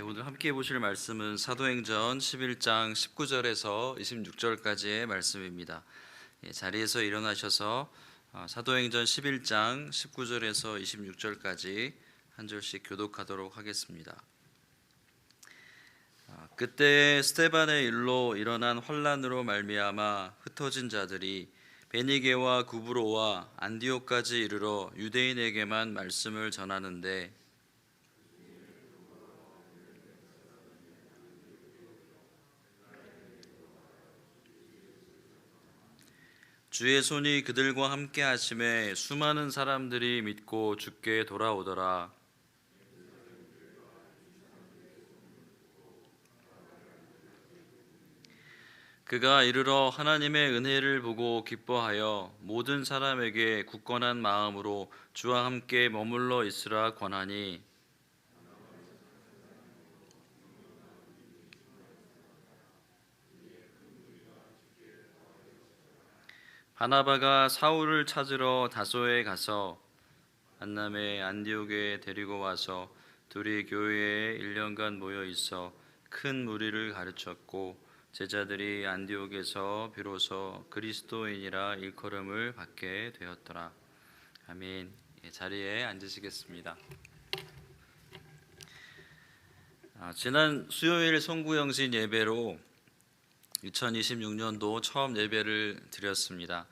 오늘 함께 보실 말씀은 사도행전 11장 19절에서 26절까지의 말씀입니다. 자리에서 일어나셔서 사도행전 11장 19절에서 26절까지 한 절씩 교독하도록 하겠습니다. 그때 스데반의 일로 일어난 환난으로 말미암아 흩어진 자들이 베니게와 구브로와 안디옥까지 이르러 유대인에게만 말씀을 전하는데 주의 손이 그들과 함께 하심에 수많은 사람들이 믿고 주께 돌아오더라. 그가 이르러 하나님의 은혜를 보고 기뻐하여 모든 사람에게 굳건한 마음으로 주와 함께 머물러 있으라 권하니 바나바가 사울을 찾으러 다소에 가서 안남의 안디옥에 데리고 와서 둘이 교회에 1년간 모여 있어 큰 무리를 가르쳤고 제자들이 안디옥에서 비로소 그리스도인이라 일컬음을 받게 되었더라. 아멘. 자리에 앉으시겠습니다. 지난 수요일 송구영신 예배로 2026년도 처음 예배를 드렸습니다.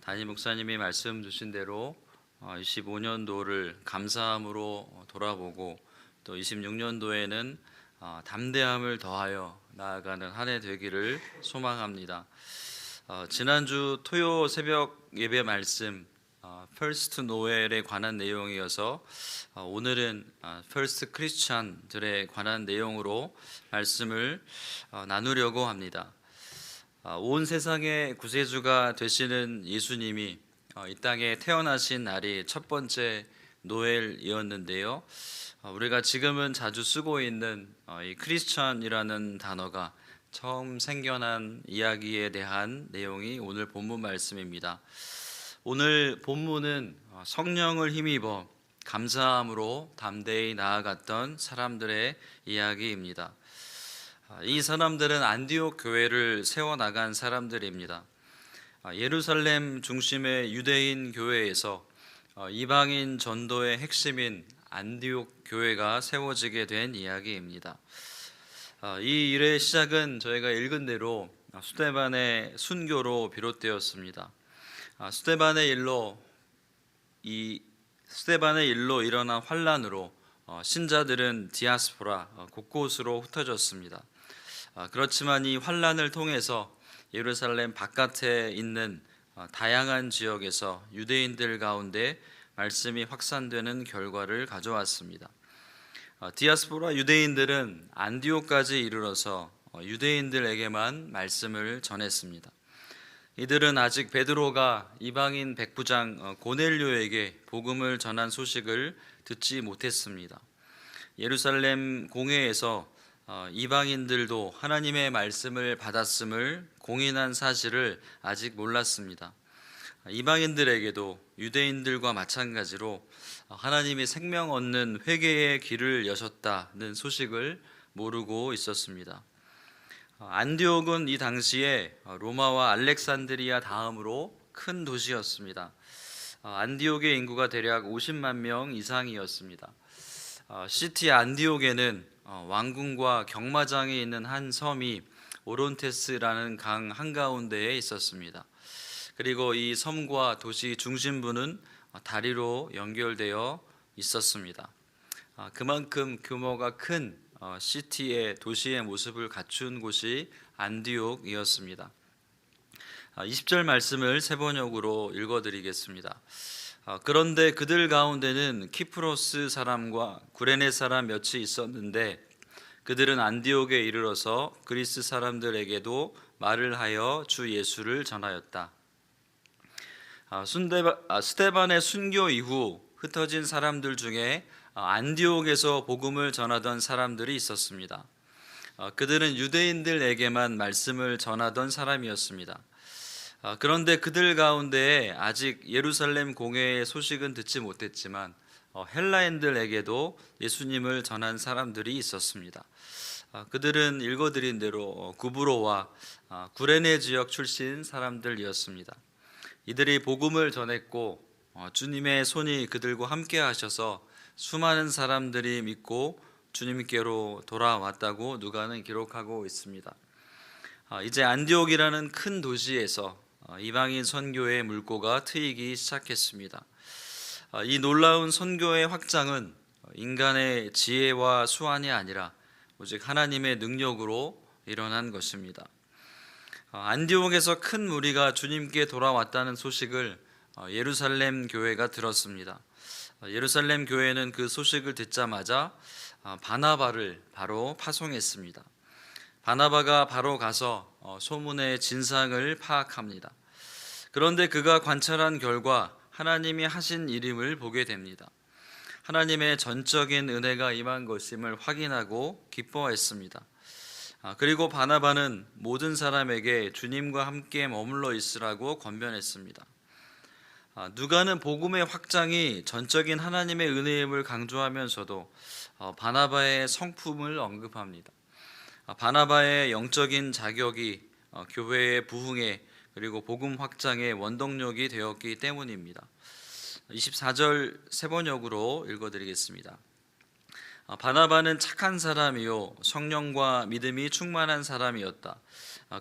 담임 목사님이 말씀 주신 대로 25년도를 감사함으로 돌아보고 또 26년도에는 담대함을 더하여 나아가는 한 해 되기를 소망합니다. 지난주 토요 새벽 예배 말씀 퍼스트 노엘에 관한 내용이어서 오늘은 퍼스트 크리스찬들에 관한 내용으로 말씀을 나누려고 합니다. 온 세상의 구세주가 되시는 예수님이 이 땅에 태어나신 날이 첫 번째 노엘이었는데요. 우리가 지금은 자주 쓰고 있는 이 크리스찬이라는 단어가 처음 생겨난 이야기에 대한 내용이 오늘 본문 말씀입니다. 오늘 본문은 성령을 힘입어 감사함으로 담대히 나아갔던 사람들의 이야기입니다. 이 사람들은 안디옥 교회를 세워나간 사람들입니다. 예루살렘 중심의 유대인 교회에서 이방인 전도의 핵심인 안디옥 교회가 세워지게 된 이야기입니다. 이 일의 시작은 저희가 읽은 대로 스데반의 순교로 비롯되었습니다. 스데반의 일로 일어난 환란으로 신자들은 디아스포라 곳곳으로 흩어졌습니다. 그렇지만 이 환란을 통해서 예루살렘 바깥에 있는 다양한 지역에서 유대인들 가운데 말씀이 확산되는 결과를 가져왔습니다. 디아스포라 유대인들은 안디옥까지 이르러서 유대인들에게만 말씀을 전했습니다. 이들은 아직 베드로가 이방인 백부장 고넬료에게 복음을 전한 소식을 듣지 못했습니다. 예루살렘 공회에서 이방인들도 하나님의 말씀을 받았음을 공인한 사실을 아직 몰랐습니다. 이방인들에게도 유대인들과 마찬가지로 하나님이 생명 얻는 회개의 길을 여셨다는 소식을 모르고 있었습니다. 안디옥은 이 당시에 로마와 알렉산드리아 다음으로 큰 도시였습니다. 안디옥의 인구가 대략 50만 명 이상이었습니다. 시티 안디옥에는 왕궁과 경마장이 있는 한 섬이 오론테스라는 강 한가운데에 있었습니다. 그리고 이 섬과 도시 중심부는 다리로 연결되어 있었습니다. 그만큼 규모가 큰 시티의 도시의 모습을 갖춘 곳이 안디옥이었습니다. 20절 말씀을 세 번역으로 읽어드리겠습니다. 그런데 그들 가운데는 키프로스 사람과 구레네 사람 몇이 있었는데 그들은 안디옥에 이르러서 그리스 사람들에게도 말을 하여 주 예수를 전하였다. 스데반의 순교 이후 흩어진 사람들 중에 안디옥에서 복음을 전하던 사람들이 있었습니다. 그들은 유대인들에게만 말씀을 전하던 사람이었습니다. 그런데 그들 가운데 아직 예루살렘 공회의 소식은 듣지 못했지만 헬라인들에게도 예수님을 전한 사람들이 있었습니다. 그들은 읽어드린 대로 구브로와 구레네 지역 출신 사람들이었습니다. 이들이 복음을 전했고 주님의 손이 그들과 함께 하셔서 수많은 사람들이 믿고 주님께로 돌아왔다고 누가는 기록하고 있습니다. 이제 안디옥이라는 큰 도시에서 이방인 선교의 물꼬가 트이기 시작했습니다. 이 놀라운 선교의 확장은 인간의 지혜와 수완이 아니라 오직 하나님의 능력으로 일어난 것입니다. 안디옥에서 큰 무리가 주님께 돌아왔다는 소식을 예루살렘 교회가 들었습니다. 예루살렘 교회는 그 소식을 듣자마자 바나바를 바로 파송했습니다. 바나바가 바로 가서 소문의 진상을 파악합니다. 그런데 그가 관찰한 결과 하나님이 하신 일임을 보게 됩니다. 하나님의 전적인 은혜가 임한 것임을 확인하고 기뻐했습니다. 그리고 바나바는 모든 사람에게 주님과 함께 머물러 있으라고 권면했습니다. 누가는 복음의 확장이 전적인 하나님의 은혜임을 강조하면서도 바나바의 성품을 언급합니다. 바나바의 영적인 자격이 교회의 부흥에 그리고 복음 확장의 원동력이 되었기 때문입니다. 24절 세 번역으로 읽어드리겠습니다. 바나바는 착한 사람이요 성령과 믿음이 충만한 사람이었다.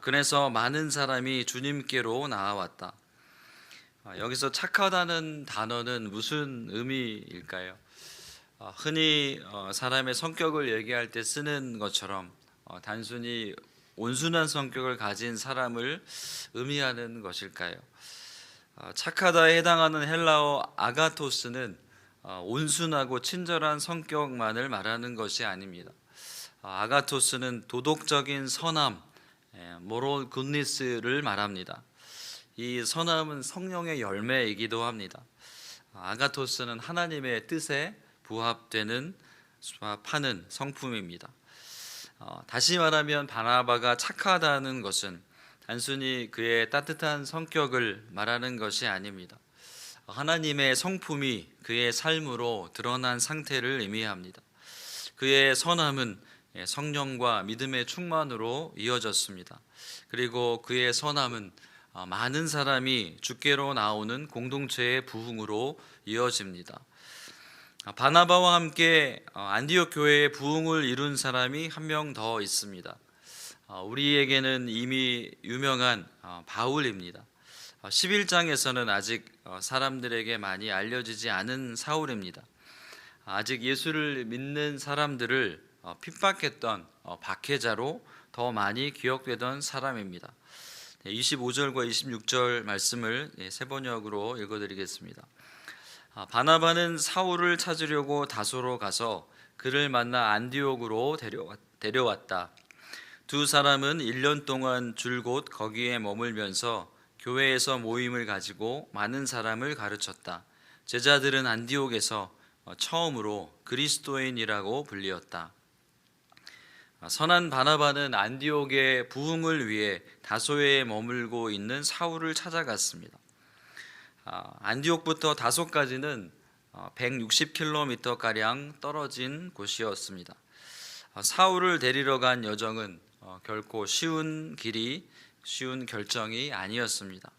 그래서 많은 사람이 주님께로 나아왔다. 여기서 착하다는 단어는 무슨 의미일까요? 흔히 사람의 성격을 얘기할 때 쓰는 것처럼 단순히 온순한 성격을 가진 사람을 의미하는 것일까요? 착하다에 해당하는 헬라어 아가토스는 온순하고 친절한 성격만을 말하는 것이 아닙니다. 아가토스는 도덕적인 선함, moral goodness를 말합니다. 이 선함은 성령의 열매이기도 합니다. 아가토스는 하나님의 뜻에 부합하는 성품입니다. 다시 말하면 바나바가 착하다는 것은 단순히 그의 따뜻한 성격을 말하는 것이 아닙니다. 하나님의 성품이 그의 삶으로 드러난 상태를 의미합니다. 그의 선함은 성령과 믿음의 충만으로 이어졌습니다. 그리고 그의 선함은 많은 사람이 주께로 나오는 공동체의 부흥으로 이어집니다. 바나바와 함께 안디옥 교회의 부흥을 이룬 사람이 한 명 더 있습니다. 우리에게는 이미 유명한 바울입니다. 11장에서는 아직 사람들에게 많이 알려지지 않은 사울입니다. 아직 예수를 믿는 사람들을 핍박했던 박해자로 더 많이 기억되던 사람입니다. 25절과 26절 말씀을 세 번역으로 읽어드리겠습니다. 바나바는 사울을 찾으려고 다소로 가서 그를 만나 안디옥으로 데려왔다. 두 사람은 1년 동안 줄곧 거기에 머물면서 교회에서 모임을 가지고 많은 사람을 가르쳤다. 제자들은 안디옥에서 처음으로 그리스도인이라고 불리었다. 선한 바나바는 안디옥의 부흥을 위해 다소에 머물고 있는 사울을 찾아갔습니다. 안디옥부터 다소까지는 160km가량 떨어진 곳이었습니다. 사울을 데리러 간 여정은 결코 쉬운 결정이 아니었습니다.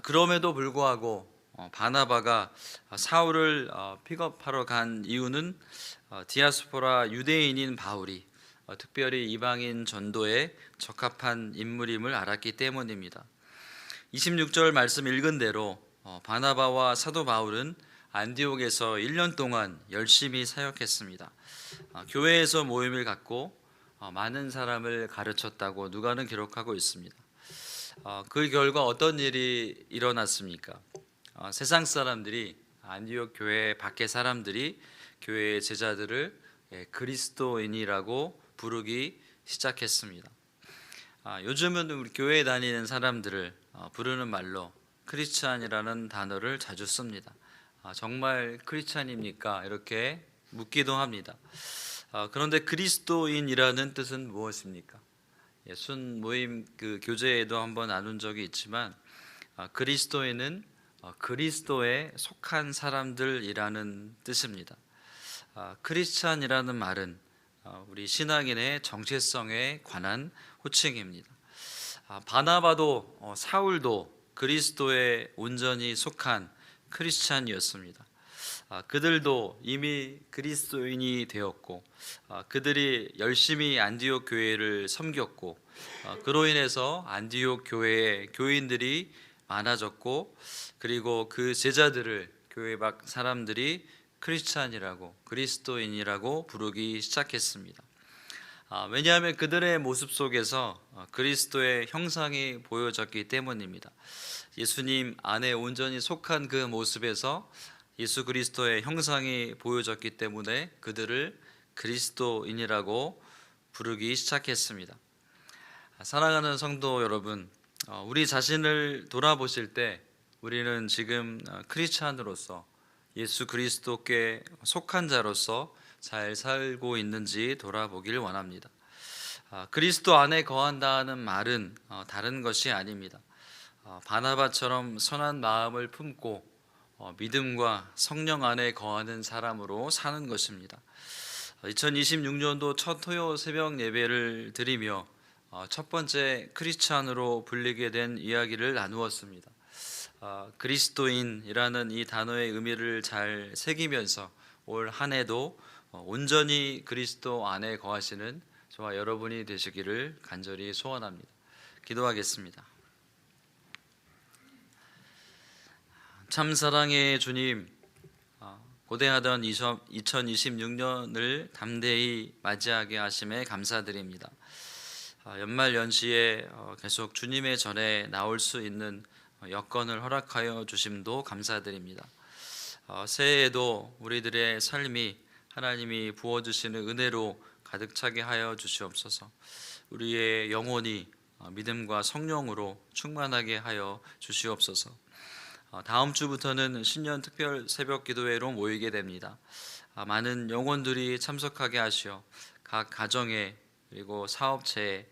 그럼에도 불구하고 바나바가 사울을 픽업하러 간 이유는 디아스포라 유대인인 바울이 특별히 이방인 전도에 적합한 인물임을 알았기 때문입니다. 26절 말씀 읽은 대로 바나바와 사도 바울은 안디옥에서 1년 동안 열심히 사역했습니다. 교회에서 모임을 갖고 많은 사람을 가르쳤다고 누가는 기록하고 있습니다. 그 결과 어떤 일이 일어났습니까? 세상 사람들이 안디옥 교회 밖의 사람들이 교회의 제자들을 그리스도인이라고 부르기 시작했습니다. 요즘은 우리 교회에 다니는 사람들을 부르는 말로 크리스찬이라는 단어를 자주 씁니다. 정말 크리스찬입니까? 이렇게 묻기도 합니다. 그런데 그리스도인이라는 뜻은 무엇입니까? 순 모임 그 교제에도 한번 나눈 적이 있지만 그리스도인은 그리스도에 속한 사람들이라는 뜻입니다. 크리스찬이라는 말은 우리 신앙인의 정체성에 관한 호칭입니다. 바나바도 사울도 그리스도에 온전히 속한 크리스찬이었습니다. 그들도 이미 그리스도인이 되었고 그들이 열심히 안디옥 교회를 섬겼고 그로 인해서 안디옥 교회의 교인들이 많아졌고 그리고 그 제자들을 교회 밖 사람들이 크리스찬이라고 그리스도인이라고 부르기 시작했습니다. 왜냐하면 그들의 모습 속에서 그리스도의 형상이 보여졌기 때문입니다. 예수님 안에 온전히 속한 그 모습에서 예수 그리스도의 형상이 보여졌기 때문에 그들을 그리스도인이라고 부르기 시작했습니다. 사랑하는 성도 여러분, 우리 자신을 돌아보실 때 우리는 지금 크리스찬으로서 예수 그리스도께 속한 자로서 잘 살고 있는지 돌아보길 원합니다. 그리스도 안에 거한다는 말은 다른 것이 아닙니다. 바나바처럼 선한 마음을 품고 믿음과 성령 안에 거하는 사람으로 사는 것입니다. 2026년도 첫 토요 새벽 예배를 드리며 첫 번째 크리스찬으로 불리게 된 이야기를 나누었습니다. 그리스도인이라는 이 단어의 의미를 잘 새기면서 올 한 해도 온전히 그리스도 안에 거하시는 저와 여러분이 되시기를 간절히 소원합니다. 기도하겠습니다. 참 사랑의 주님, 고대하던 2026년을 담대히 맞이하게 하심에 감사드립니다. 연말 연시에 계속 주님의 전에 나올 수 있는 여건을 허락하여 주심도 감사드립니다. 새해에도 우리들의 삶이 하나님이 부어주시는 은혜로 가득 차게 하여 주시옵소서. 우리의 영혼이 믿음과 성령으로 충만하게 하여 주시옵소서. 다음 주부터는 신년 특별 새벽 기도회로 모이게 됩니다. 많은 영혼들이 참석하게 하시어 각 가정에 그리고 사업체에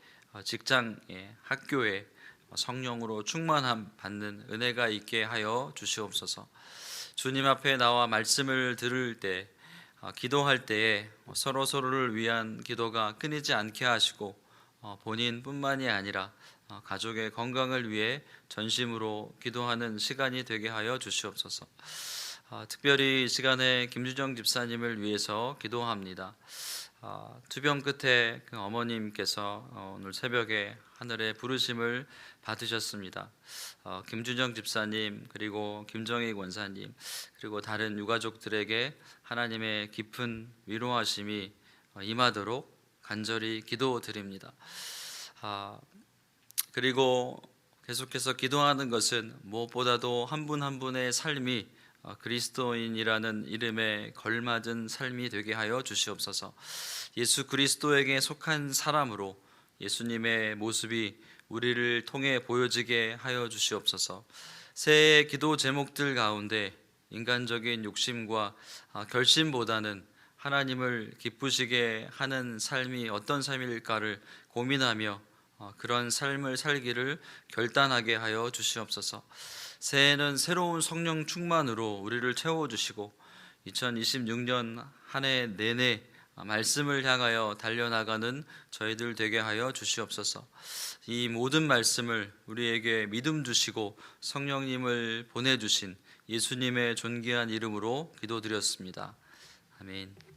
직장에 학교에 성령으로 충만함 받는 은혜가 있게 하여 주시옵소서. 주님 앞에 나와 말씀을 들을 때 기도할 때에 서로를 위한 기도가 끊이지 않게 하시고 본인뿐만이 아니라 가족의 건강을 위해 전심으로 기도하는 시간이 되게 하여 주시옵소서. 특별히 이 시간에 김주정 집사님을 위해서 기도합니다. 투병 끝에 그 어머님께서 오늘 새벽에 하늘의 부르심을 받으셨습니다. 김주정 집사님 그리고 김정희 권사님 그리고 다른 유가족들에게 하나님의 깊은 위로하심이 임하도록 간절히 기도드립니다. 그리고 계속해서 기도하는 것은 무엇보다도 한 분 한 분의 삶이 그리스도인이라는 이름에 걸맞은 삶이 되게 하여 주시옵소서. 예수 그리스도에게 속한 사람으로 예수님의 모습이 우리를 통해 보여지게 하여 주시옵소서. 새해 기도 제목들 가운데 인간적인 욕심과 결심보다는 하나님을 기쁘시게 하는 삶이 어떤 삶일까를 고민하며 그런 삶을 살기를 결단하게 하여 주시옵소서. 새해는 새로운 성령 충만으로 우리를 채워주시고 2026년 한 해 내내 말씀을 향하여 달려나가는 저희들 되게 하여 주시옵소서. 이 모든 말씀을 우리에게 믿음 주시고 성령님을 보내주신 예수님의 존귀한 이름으로 기도드렸습니다. 아멘.